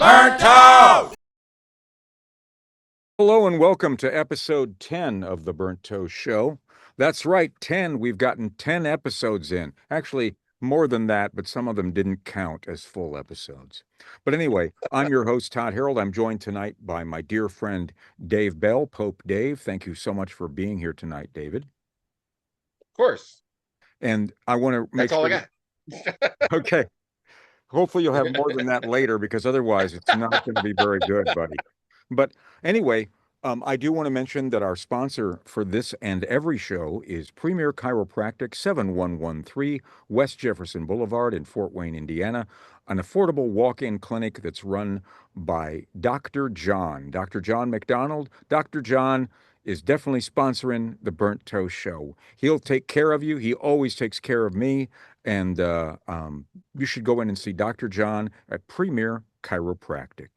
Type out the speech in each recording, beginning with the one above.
Burnt Toast! Hello and welcome to episode 10 of the Burnt Toast Show. That's right, 10. We've gotten 10 episodes in. Actually, more than that, but some of them didn't count as full episodes. But anyway, I'm your host, Todd Harold. I'm joined tonight by my dear friend, Dave Bell, Pope Dave. Thank you so much for being here tonight, David. Of course. And I want to make That's all sure. I got. Okay. Hopefully you'll have more than that later because otherwise it's not going to be very good, buddy. But anyway, I do want to mention that our sponsor for this and every show is Premier Chiropractic, 7113 West Jefferson Boulevard in Fort Wayne, Indiana, an affordable walk-in clinic that's run by Dr. John. Dr. John McDonald. Dr. John is definitely sponsoring the Burnt Toast Show. He'll take care of you. He always takes care of me. And you should go in and see Dr. John at Premier Chiropractic.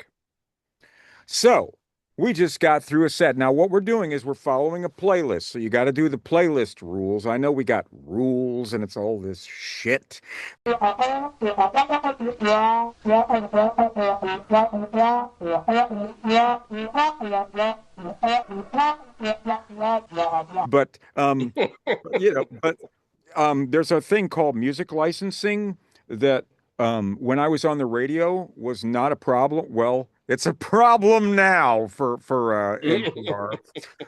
So we just got through a set. Now, what we're doing is we're following a playlist. So you got to do the playlist rules. I know we got rules and it's all this shit. But, there's a thing called music licensing that when I was on the radio was not a problem. Well, it's a problem now for NPR,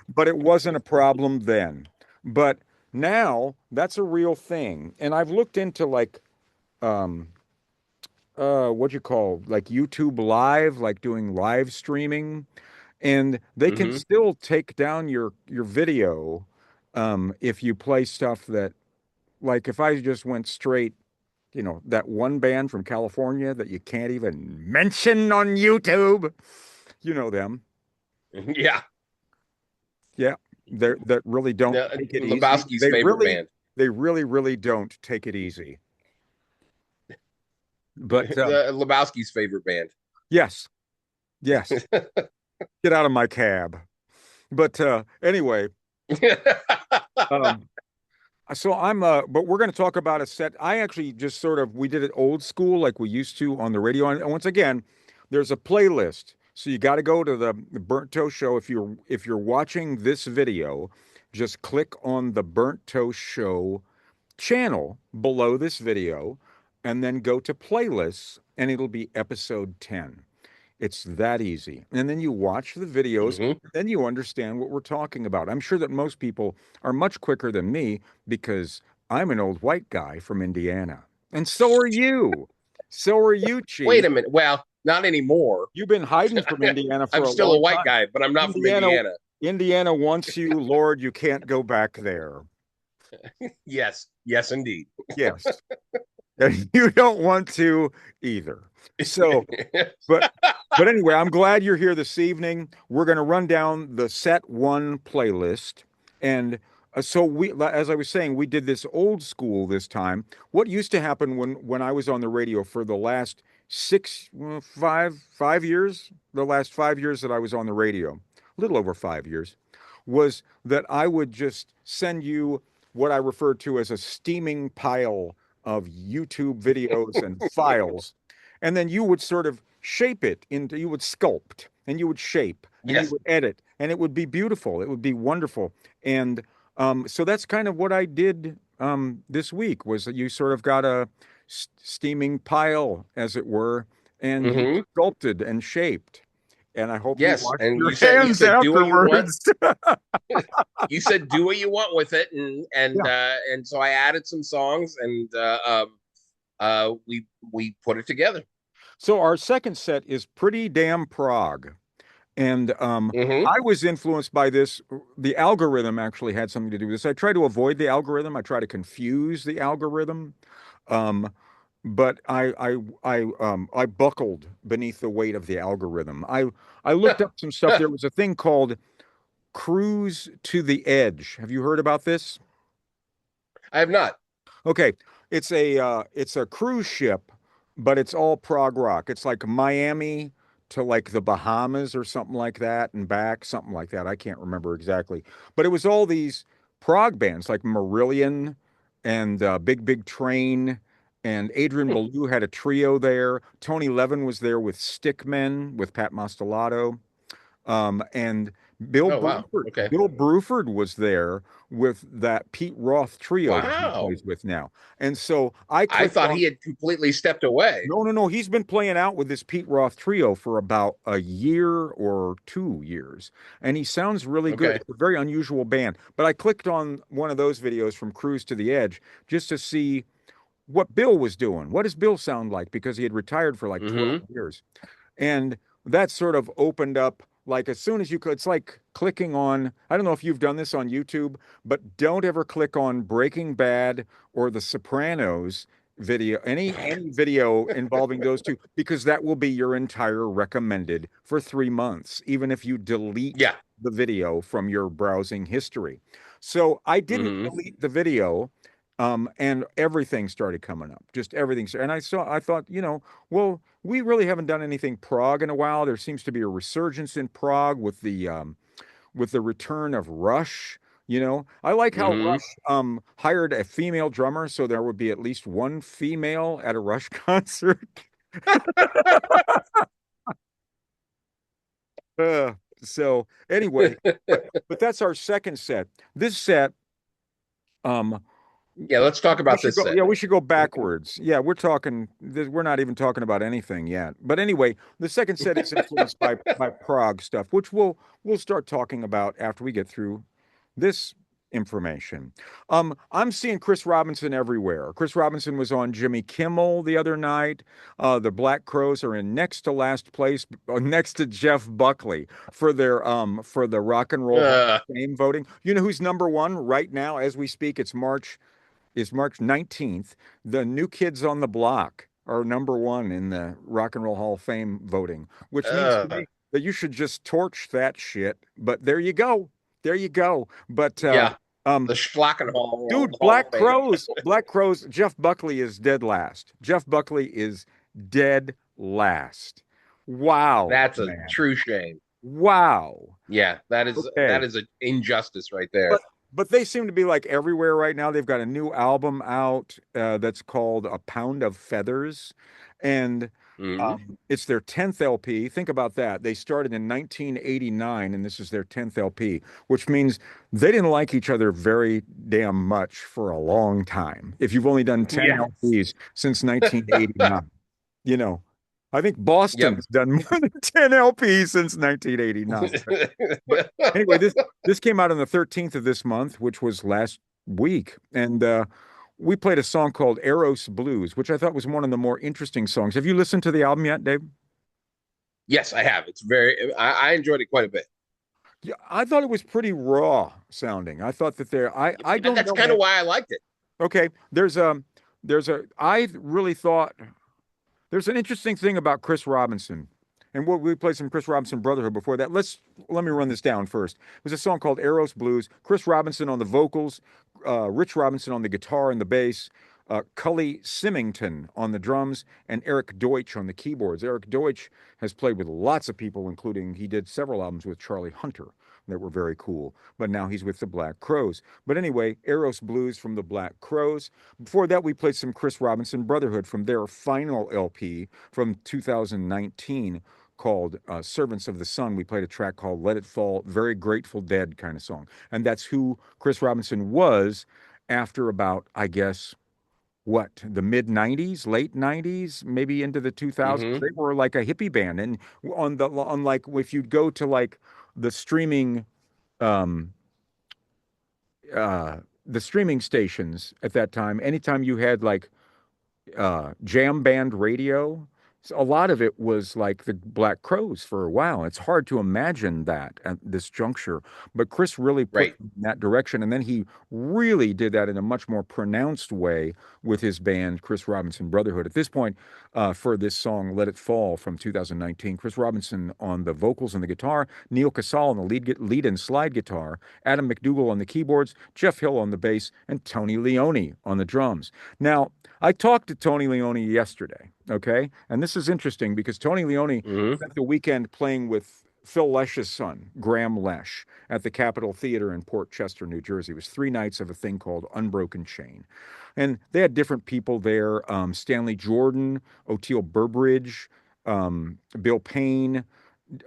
but it wasn't a problem then. But now that's a real thing. And I've looked into like what you call like YouTube Live, like doing live streaming, and they can still take down your video if you play stuff that, like, if I just went straight, that one band from California that you can't even mention on YouTube, you know them. Yeah. Yeah. That really don't take it easy. Lebowski's favorite band. They really, really don't take it easy. But Lebowski's favorite band. Yes. Get out of my cab. But anyway. So but we're going to talk about a set. I actually just we did it old school like we used to on the radio. And once again, there's a playlist. So you got to go to the Burnt Toast Show. If you're watching this video, just click on the Burnt Toast Show channel below this video and then go to playlists and it'll be episode 10. It's that easy. And then you watch the videos, then you understand what we're talking about. I'm sure that most people are much quicker than me because I'm an old white guy from Indiana. And so are you. So are you, Chief. Wait a minute. Well, not anymore. You've been hiding from Indiana for I'm still a white guy, but I'm not from Indiana. Indiana wants you, Lord. You can't go back there. Yes, indeed. Yes. And you don't want to either. So, but anyway, I'm glad you're here this evening. We're going to run down the set one playlist. And so as I was saying, we did this old school this time. What used to happen when I was on the radio for the last 5 years, the last 5 years that I was on the radio, a little over 5 years, was that I would just send you what I referred to as a steaming pile of YouTube videos and files. And then you would sort of shape it you would sculpt and you would shape and you would edit and it would be beautiful. It would be wonderful. And so that's kind of what I did this week was that you sort of got a steaming pile, as it were, and you sculpted and shaped. And I hope you washed your hands afterwards. You said do what you want with it, and so I added some songs, and we put it together. So our second set is Pretty Damn Prog. And I was influenced by this. The algorithm actually had something to do with this. I try to avoid the algorithm. I try to confuse the algorithm. But I buckled beneath the weight of the algorithm. I looked up some stuff. There was a thing called Cruise to the Edge. Have you heard about this? I have not. Okay, it's a cruise ship, but it's all prog rock. It's like Miami to like the Bahamas or something like that and back, something like that. I can't remember exactly. But it was all these prog bands like Marillion and Big Big Train and Adrian Belew had a trio there. Tony Levin was there with Stickmen with Pat Mastelotto. And Bill Oh wow. Bruford, Okay. Bill Bruford was there with that Pete Roth trio that he Wow. plays with now. And so I I clicked thought on, he had completely stepped away. no, no, no. He's been playing out with this Pete Roth trio for about a year or 2 years, and he sounds really good. Okay. It's a very unusual band. But I clicked on one of those videos from Cruise to the Edge just to see what Bill was doing. What does Bill sound like? Because he had retired for like 12 Mm-hmm. years. And that sort of opened up, like as soon as you could, it's like clicking on, I don't know if you've done this on YouTube, but don't ever click on Breaking Bad or The Sopranos video, any video involving those two, because that will be your entire recommended for 3 months, even if you delete Yeah. the video from your browsing history. So I didn't Mm-hmm. delete the video. And everything started coming up, just everything. And I thought, well, we really haven't done anything prog in a while. There seems to be a resurgence in prog with the return of Rush. I like how Mm-hmm. Rush hired a female drummer, so there would be at least one female at a Rush concert. Uh, so anyway, but that's our second set. This set, um, Yeah, let's talk we about should this go, set. yeah, we should go backwards. Yeah, we're not even talking about anything yet. But anyway, the second set is influenced by Prague stuff, which we'll start talking about after we get through this information. I'm seeing Chris Robinson everywhere. Chris Robinson was on Jimmy Kimmel the other night. The Black Crowes are in next to last place, next to Jeff Buckley for the Rock and Roll Hall Uh, of Fame voting. You know who's number one right now as we speak? It's March 19th. The New Kids on the Block are number one in the Rock and Roll Hall of Fame voting, which means to uh, me that you should just torch that shit. But there you go. There you go. But yeah, um the Schlackenhall dude, Hall of Fame. Black Crows, Jeff Buckley is dead last. Jeff Buckley is dead last. Wow, That's a man. true shame. Wow. Yeah, that Okay. is an injustice right But there. but they seem to be like everywhere right now. They've got a new album out that's called A Pound of Feathers, and Hmm. it's their 10th LP. Think about that. They started in 1989, and this is their 10th LP, which means they didn't like each other very damn much for a long time. If you've only done 10 Yes. LPs since 1989, you know, I think Boston Yep. has done more than 10 LPs since 1989. But anyway, this came out on the 13th of this month, which was last week, and we played a song called Eros Blues, which I thought was one of the more interesting songs. Have you listened to the album yet, Dave? Yes, I have. It's very. I enjoyed it quite a bit. Yeah, I thought it was pretty raw sounding. I thought that I And don't that's know, kind man. of why I liked it. Okay, I really thought there's an interesting thing about Chris Robinson. And we played some Chris Robinson Brotherhood before that. Let me run this down first. It was a song called Eros Blues. Chris Robinson on the vocals, Rich Robinson on the guitar and the bass, Cully Symington on the drums, and Eric Deutsch on the keyboards. Eric Deutsch has played with lots of people, including he did several albums with Charlie Hunter that were very cool. But now he's with the Black Crowes. But anyway, Eros Blues from the Black Crowes. Before that, we played some Chris Robinson Brotherhood from their final LP from 2019 called Servants of the Sun. We played a track called Let It Fall, very Grateful Dead kind of song. And that's who Chris Robinson was after about, I guess, what, the mid 90s, late 90s, maybe into the 2000s. Hmm. They were like a hippie band. And on like, if you'd go to like the streaming, um, uh, the streaming stations at that time, anytime you had like jam band radio. So a lot of it was like the Black Crowes for a while. It's hard to imagine that at this juncture, but Chris really put Right. them in that direction, and then he really did that in a much more pronounced way with his band, Chris Robinson Brotherhood. At this point, for this song "Let It Fall" from 2019, Chris Robinson on the vocals and the guitar, Neil Casal on the lead and slide guitar, Adam McDougall on the keyboards, Jeff Hill on the bass, and Tony Leone on the drums. Now, I talked to Tony Leone yesterday, okay? And this is interesting because Tony Leone Hmm. spent the weekend playing with Phil Lesh's son, Graham Lesh, at the Capitol Theater in Port Chester, New Jersey. It was 3 nights of a thing called Unbroken Chain. And they had different people there, Stanley Jordan, Oteil Burbridge, Bill Payne,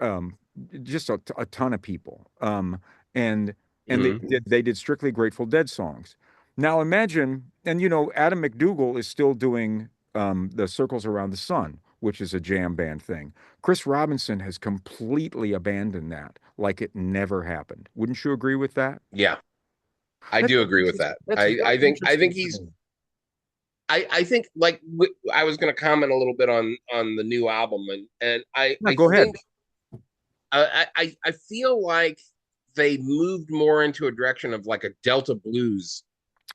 um, just a ton of people. And Hmm. they did strictly Grateful Dead songs. Now imagine, and Adam McDougall is still doing the Circles Around the Sun, which is a jam band thing. Chris Robinson has completely abandoned that, like it never happened. Wouldn't you agree with that? Yeah, I That's do agree with that. that's very I think interesting to he's me. I think like I was going to comment a little bit on the new album, and Yeah, I go ahead. think I feel like they moved more into a direction of like a Delta blues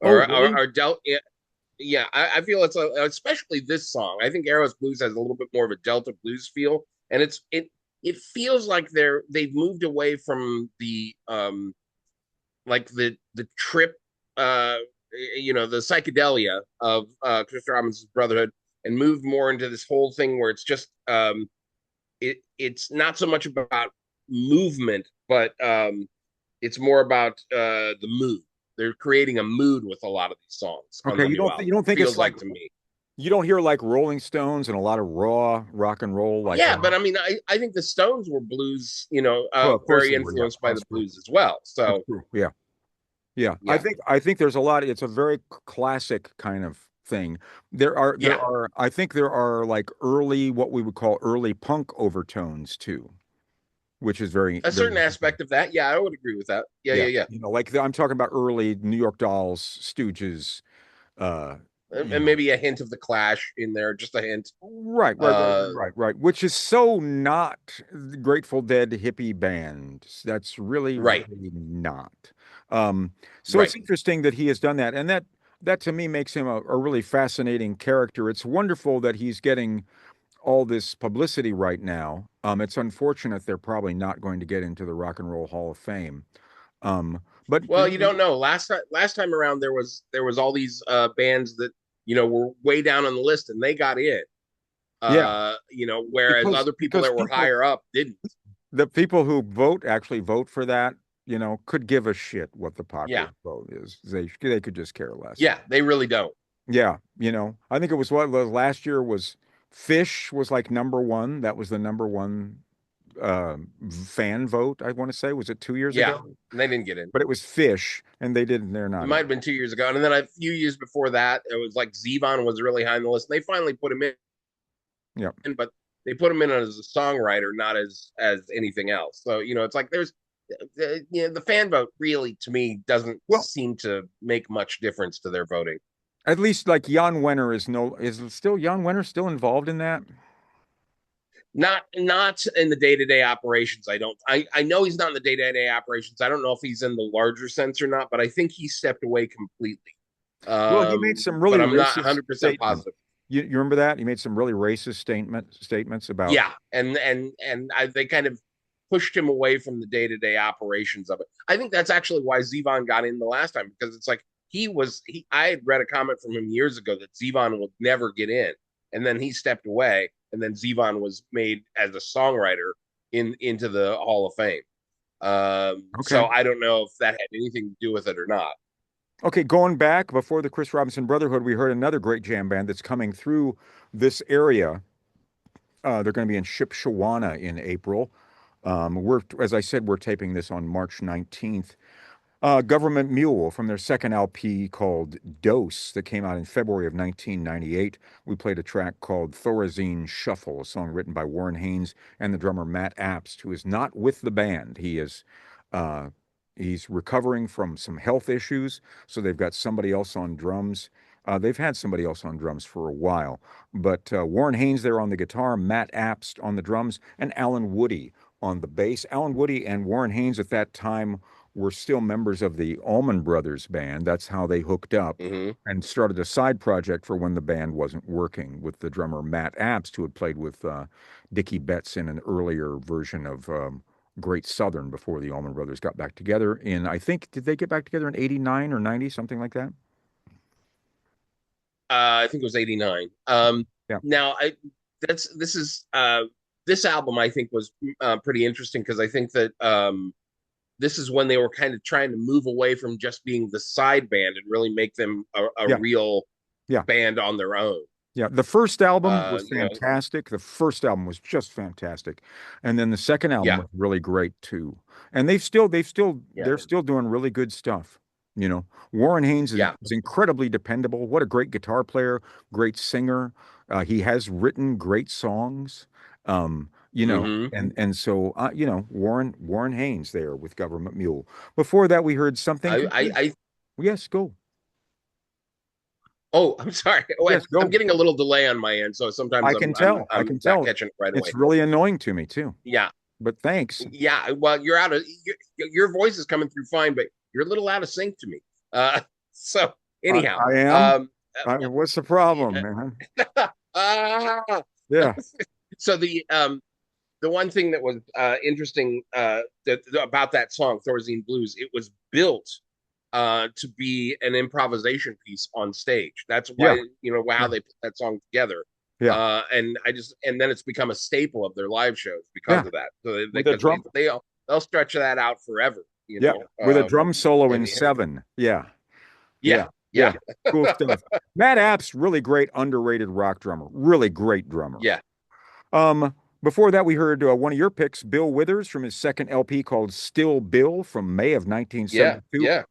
Oh, really? or Delta. Yeah, I feel it's especially this song. I think Arrow's Blues has a little bit more of a Delta blues feel, and it feels like they've moved away from the like the trip the psychedelia of Chris Robinson's Brotherhood, and moved more into this whole thing where it's just it's not so much about movement, but it's more about the mood. They're creating a mood with a lot of these songs on Okay, the new album. you don't think it's Feels like like to me. you don't hear like Rolling Stones and a lot of raw rock and roll like Yeah, that? but I mean, I think the Stones were blues, Well, of course very they were. Yeah, influenced by that's the true. blues as well. That's So true. Yeah. Yeah, yeah, I think there's a lot. It's a very classic kind of thing. yeah, I think there are like early what we would call early punk overtones too, which is a very certain interesting. aspect of that. Yeah, I would agree with that. Yeah, Yeah, yeah, yeah. like I'm talking about early New York Dolls, Stooges, uh, you And know, maybe a hint of the Clash in there, just a hint. right, Uh, right, which is so not the Grateful Dead hippie band. That's really, right, really not. Um, so right. it's interesting that he has done that, and that to me makes him a really fascinating character. It's wonderful that he's getting all this publicity right now. It's unfortunate they're probably not going to get into the Rock and Roll Hall of Fame. But Well, you don't know. Last time around, there was all these bands that were way down on the list, and they got in. yeah, Whereas other people because that were higher up didn't. the people who actually vote for that, could give a shit what the popular Yeah, vote is. They could just care less. yeah, they really don't. Yeah, I think it was what was last year was Fish was like number one. That was the number one fan vote, I want to say. Was it 2 years Yeah, ago? and they didn't get in. But it was Fish, and they didn't. They're It not might in. have been 2 years ago, and then a few years before that, it was like Zevon was really high on the list. And they finally put him Yeah. in, but they put him in as a songwriter, not as anything else. So it's like there's the fan vote really to me doesn't Well, seem to make much difference to their voting. at least like Jan Wenner is still Jan Wenner still involved in that? Not in the day-to-day operations. I know he's not in the day-to-day operations. I don't know if he's in the larger sense or not, but I think he stepped away completely. Well, he made some But really I'm not racist 100% statements. positive. You remember that? He made some really racist statements about. Yeah, they kind of pushed him away from the day-to-day operations of it. I think that's actually why Zevon got in the last time, because it's like I had read a comment from him years ago that Zevon would never get in, and then he stepped away, and then Zevon was made as a songwriter into the Hall of Fame. Okay. So I don't know if that had anything to do with it or not. Okay, going back before the Chris Robinson Brotherhood, we heard another great jam band that's coming through this area. They're going to be in Shipshewana in April. As I said, we're taping this on March 19th. Government Mule from their second LP called Dose that came out in February of 1998. We played a track called Thorazine Shuffle, a song written by Warren Haynes and the drummer Matt Apst, who is not with the band. Uh, he's recovering from some health issues, so they've got somebody else on drums. They've had somebody else on drums for a while, but Warren Haynes there on the guitar, Matt Apst on the drums, and Alan Woody on the bass. Alan Woody and Warren Haynes at that time were still members of the Allman Brothers band. That's how they hooked up Hmm. and started a side project for when the band wasn't working with the drummer Matt Apst, who had played with Dickie Betts in an earlier version of Great Southern before the Allman Brothers got back together I think, did they get back together in 89 or 90, something like that? I think it was 89. Yeah. Now I this is this album I think was pretty interesting because I think that this is when they were kind of trying to move away from just being the side band and really make them a Yeah, real yeah. band on their own. Yeah, the first album was You know, fantastic. The first album was just fantastic. And then the second album yeah, was really great too. And yeah, they're still doing really good stuff. You know, Warren Haynes yeah. is incredibly dependable. What a great guitar player, great singer. He has written great songs. Hmm. And so Warren Haynes there with Government Mule. Before that, we heard something complete. I Yes, go. oh, I'm sorry. Oh, Yes, I'm go. getting a little delay on my end, so sometimes I can I'm tell. I I'm can not tell. catching it right It's away. really annoying to me too. Yeah, But thanks. yeah. Well, you're out of your voice is coming through fine, but you're a little out of sync to me. So anyhow, I am. um, What's the problem, man? uh, Yeah. so the one thing that was interesting about that song, Thorazine Blues, it was built to be an improvisation piece on stage. That's Yeah. why, how Yeah. they put that song together. Yeah. And then it's become a staple of their live shows because Yeah. of that. So With a because drum. they'll stretch that out forever, Yeah. With a drum solo in and seven. Yeah. yeah, Yeah. yeah, Yeah. Cool stuff. Matt App's really great, underrated rock drummer. Really great drummer. yeah, Um, Before that, we heard one of your picks, Bill Withers, from his second LP called Still Bill from May of yeah, 1972, yeah,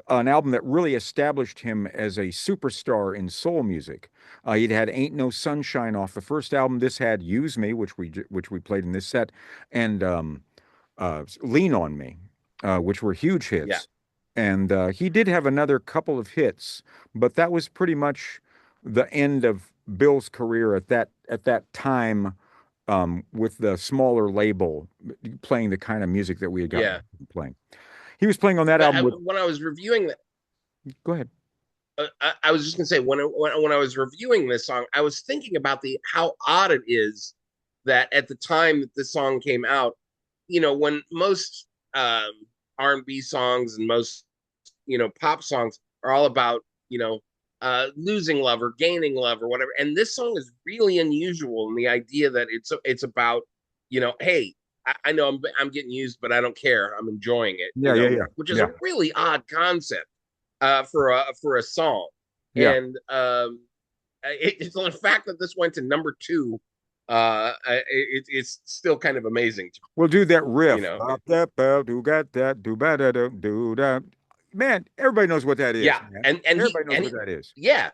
an album that really established him as a superstar in soul music. He'd had Ain't No Sunshine off the first album. This had Use Me, which we played in this set, and Lean on Me, which were huge yeah, hits. And he did have another couple of hits, but that was pretty much the end of Bill's career at that time, with the smaller label playing the kind of music that we had gotten yeah. playing. He was playing on that But album with. when I was reviewing Go ahead. I was just gonna say when I was reviewing this song, I was thinking about the how odd it is that at the time that this song came out, when most R&B songs and most pop songs are all about losing love or gaining love or whatever, and this song is really unusual in the idea that it's about hey. I know I'm getting used, but I don't care. I'm enjoying it, Yeah, yeah, yeah, which is yeah, a really odd concept for a song. yeah. And it's the fact that this went to number two. It's still kind of amazing to We'll do that me, riff. Up that bell, do got that, do ba da do da. Man, everybody knows what that is, Yeah, man. Everybody knows what that is. yeah,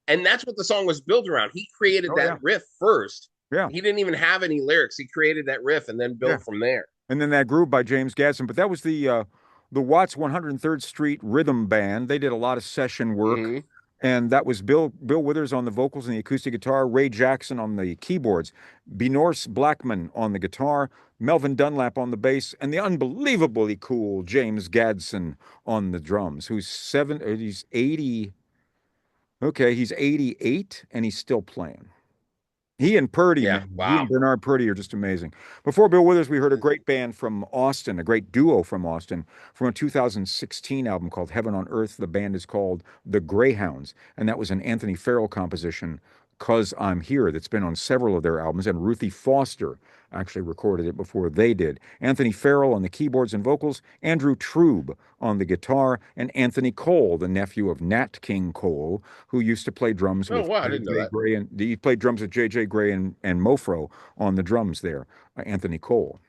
and that's what the song was built around. He created Oh that yeah, riff first. yeah, He didn't even have any lyrics. He created that riff and then yeah. built from there. And then that groove by James Gadsden. But that was the Watts 103rd Street Rhythm Band. They did a lot of session work. Hmm. And that was Bill Withers on the vocals and the acoustic guitar, Ray Jackson on the keyboards, Benorse Blackman on the guitar, Melvin Dunlap on the bass, and the unbelievably cool James Gadsden on the drums, he's 80. Okay, he's 88 and he's still playing. He and Purdy, Yeah. man. He and Wow. Bernard Purdy are just amazing. Before Bill Withers, we heard a great band from Austin, a great duo from Austin, from a 2016 album called Heaven on Earth. The band is called The Greyhounds, and that was an Anthony Farrell composition, "'Cause I'm Here," that's been on several of their albums, and Ruthie Foster actually recorded it before they did. Anthony Farrell on the keyboards and vocals, Andrew Trube on the guitar, and Anthony Cole, the nephew of Nat King Cole, who used to play drums Oh with wow, I J didn't know J that. Gray, and he played drums with J.J. Gray and Mofro on the drums there, Anthony Cole.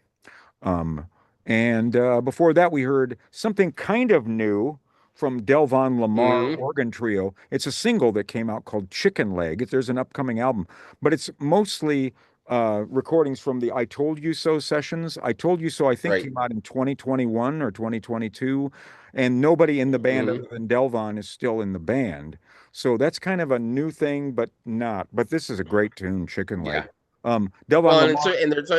Um, and Before that, we heard something kind of new from Delvon Lamar Hmm. Organ Trio. It's a single that came out called Chicken Leg. There's an upcoming album, but it's mostly recordings from the I Told You So sessions. I Told You So, I think, Right. came out in 2021 or 2022, and nobody in the band Hmm. other than Delvon is still in the band. So that's kind of a new thing, but not. But this is a great tune, Chicken Leg. Yeah. Delvon Well, Lamar. and there's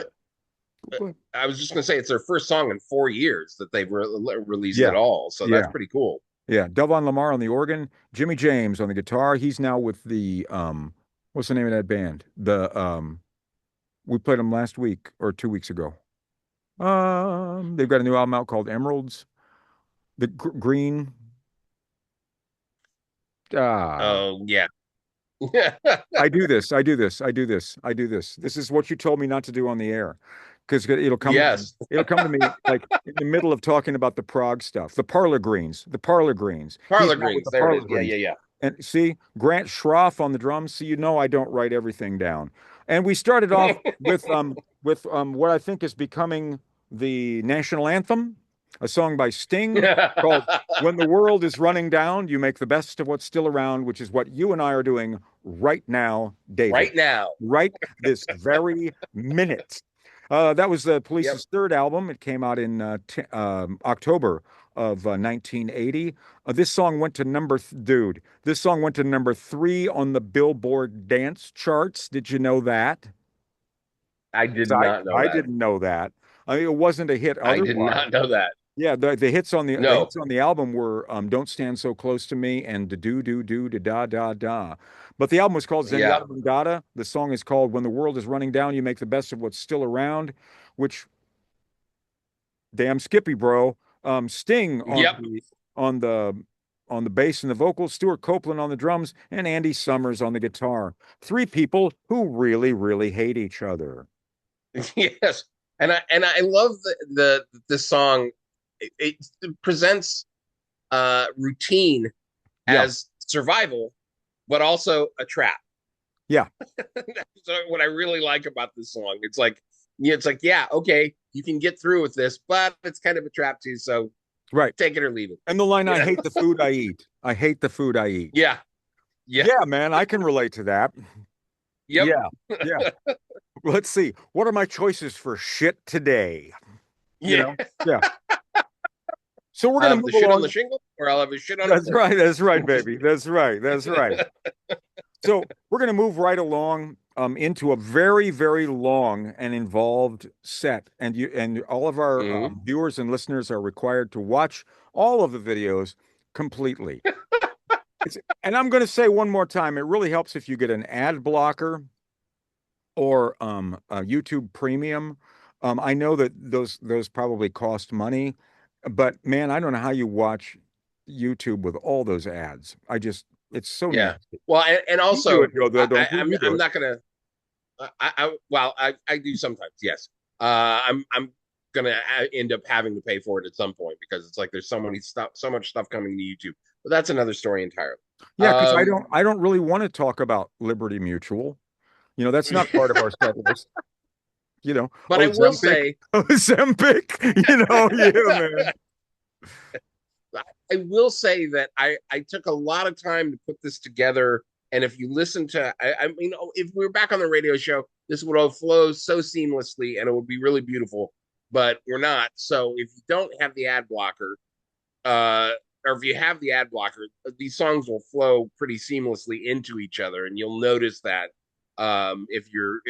I was just gonna say it's their first song in 4 years that they've released Yeah, at all, so that's yeah. pretty cool. Yeah, Delvon Lamar on the organ, Jimmy James on the guitar. He's now with what's the name of that band? We played them last week or 2 weeks ago. They've got a new album out called Emeralds. The green. Ah, Oh yeah, I do this. I do this. I do this. I do this. This is what you told me not to do on the air, because it'll come to me. Yes. It'll come to me like in the middle of talking about the Prague stuff, the parlor greens, the parlor greens. He's Parlor out with greens. the There it parlor is. Yeah, greens. yeah, yeah. And see, Grant Schroff on the drums. So you know I don't write everything down. And we started off with what I think is becoming the national anthem, a song by Sting called "When the World is Running Down, You Make the Best of What's Still Around," which is what you and I are doing right now, David. Right now. Right this very minute. That was the Yep. Police's third album. It came out in October of 1980. This song went to dude. This song went to number three on the Billboard dance charts. Did you know that? I did 'Cause not know I that. didn't know that. I mean, it wasn't a hit I did otherwise. not know that. Yeah, the hits on the No. hits on the album were "Don't Stand So Close to Me" and "Do Do Do Da Da Da Da." But the album was called Yeah. Zenyatta Mangata. The song is called "When the World is Running Down, You Make the Best of What's Still Around," which damn Skippy, bro. Sting Yep. on the on the bass and the vocals, Stuart Copeland on the drums, and Andy Summers on the guitar. Three people who really, really hate each other. Yes. And I love the song. It presents routine Yeah, as survival, but also a trap. yeah, That's what I really like about this song. It's like, yeah, yeah, okay, you can get through with this, but it's kind of a trap too. So right. take it or leave it. And the line, You "I know? hate the food I eat. I hate the food I eat." Yeah. Yeah. Yeah, man, I can relate to that. Yep. Yeah, yeah. Let's see. What are my choices for shit today? You Yeah. know? Yeah. So we're I'll gonna have the move shit on the along. shingle, or I'll have a shit on a That's fork. right. That's right, baby. That's right. That's right. So we're gonna move right along into a very, very long and involved set, and you and all of our Hmm. viewers and listeners are required to watch all of the videos completely. And I'm going to say one more time, it really helps if you get an ad blocker or a YouTube Premium. I know that those probably cost money, but man, I don't know how you watch YouTube with all those ads. It's so Yeah. nasty. Well, and You do it, also, though, don't you? You do I'm it. not gonna. Well, I do sometimes. Yes. I'm gonna end up having to pay for it at some point because it's like there's so much stuff coming to YouTube. But that's another story entirely. Yeah, because Um, I don't really want to talk about Liberty Mutual. You know, that's not part of our set list. You know, but I will Ozempic, say, Ozempic. You know, yeah, man. I will say that I took a lot of time to put this together. And if you listen to, I mean, if we were back on the radio show, this would all flow so seamlessly and it would be really beautiful. But we're not. So if you don't have the ad blocker, uh, or if you have the ad blocker, these songs will flow pretty seamlessly into each other, and you'll notice that if you're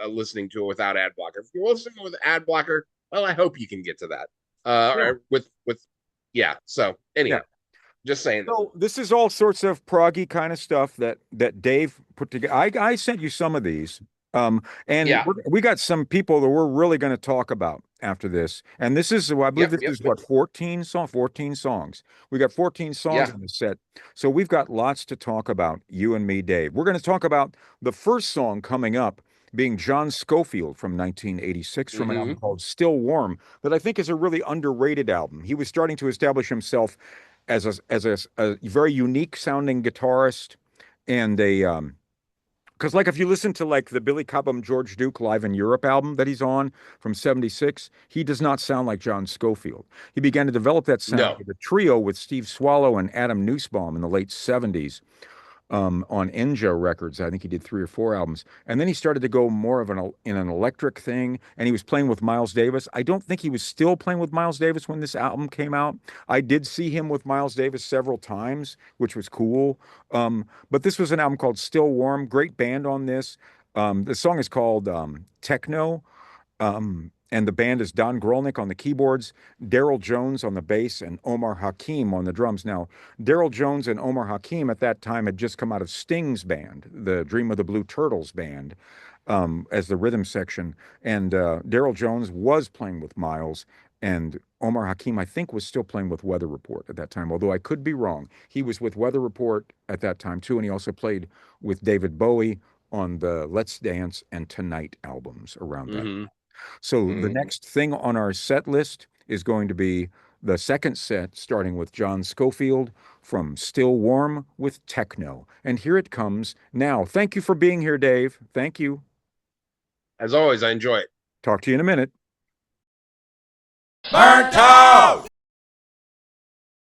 listening to it without ad blocker. If you're listening with ad blocker, well, I hope you can get to that. Yeah, With yeah. So yeah. anyhow, just saying that. So this is all sorts of proggy kind of stuff that Dave put together. I sent you some of these. And Yeah. we got some people that we're really going to talk about after this. And this is, well, I believe Yep. this Yep. is what, 14 songs. We got 14 songs Yeah. in the set. So we've got lots to talk about, you and me, Dave. We're going to talk about the first song coming up being John Scofield from 1986 from an album Hmm. called Still Warm that I think is a really underrated album. He was starting to establish himself as a very unique sounding guitarist and a because like if you listen to like the Billy Cobham George Duke Live in Europe album that he's on from 76, he does not sound like John Scofield. He began to develop that sound No. with a trio with Steve Swallow and Adam Nussbaum in the late 70s on Enja Records. I think he did three or four albums, and then he started to go more of in an electric thing. And he was playing with Miles Davis. I don't think he was still playing with Miles Davis when this album came out. I did see him with Miles Davis several times, which was cool. But this was an album called Still Warm. Great band on this. The song is called Techno. And the band is Don Grolnick on the keyboards, Daryl Jones on the bass, and Omar Hakim on the drums. Now, Daryl Jones and Omar Hakim at that time had just come out of Sting's band, the Dream of the Blue Turtles band, as the rhythm section. And Daryl Jones was playing with Miles. And Omar Hakim, I think, was still playing with Weather Report at that time, although I could be wrong. He was with Weather Report at that time too, and he also played with David Bowie on the Let's Dance and Tonight albums around that. Mm-hmm. So the Mm-hmm. next thing on our set list is going to be the second set, starting with John Schofield from Still Warm with Techno. And here it comes now. Thank you for being here, Dave. Thank you. As always, I enjoy it. Talk to you in a minute. Burnt toast!